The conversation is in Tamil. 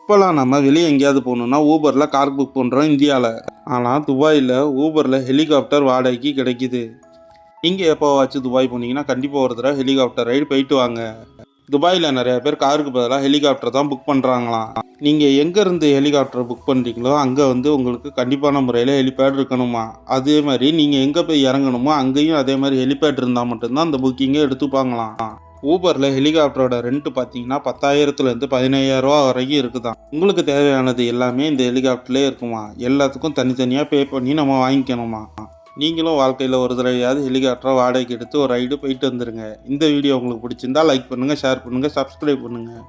இப்போலாம் நம்ம வெளியே எங்கேயாவது போகணுன்னா ஊபரில் கார் புக் பண்ணுறோம் இந்தியாவில். ஆனால் துபாயில் ஊபரில் ஹெலிகாப்டர் வாடகைக்கு கிடைக்கிது. நீங்கள் எப்போவாச்சும் துபாய் போனீங்கன்னா கண்டிப்பாக ஒரு தடவை ஹெலிகாப்டர் ரைடு போயிட்டு வாங்க. துபாயில் நிறையா பேர் காருக்கு பதிலாக ஹெலிகாப்டர் தான் புக் பண்ணுறாங்களாம். நீங்கள் எங்கேருந்து ஹெலிகாப்டர் புக் பண்ணுறீங்களோ அங்கே உங்களுக்கு கண்டிப்பான முறையில் ஹெலிபேட் இருக்கணுமா. அதே மாதிரி நீங்கள் எங்கே போய் இறங்கணுமோ அங்கேயும் அதே மாதிரி ஹெலிபேட் இருந்தால் மட்டும்தான் அந்த புக்கிங்கை எடுத்துப்பாங்களாம். ஊபரில் ஹெலிகாப்டரோட ரெண்ட்டு பார்த்தீங்கன்னா 10,000லேருந்து 15,000 வரைக்கும் இருக்குதான். உங்களுக்கு தேவையானது எல்லாமே இந்த ஹெலிகாப்டர்லேயே இருக்குமா. எல்லாத்துக்கும் தனித்தனியாக பே பண்ணி நம்ம வாங்கிக்கணுமா. நீங்களும் வாழ்க்கையில் ஒரு தடவையாவது ஹெலிகாப்டரை வாடகைக்கு எடுத்து ஒரு ரைடு போயிட்டு வந்துருங்க. இந்த வீடியோ உங்களுக்கு பிடிச்சிருந்தா லைக் பண்ணுங்கள், ஷேர் பண்ணுங்கள், சப்ஸ்கிரைப் பண்ணுங்கள்.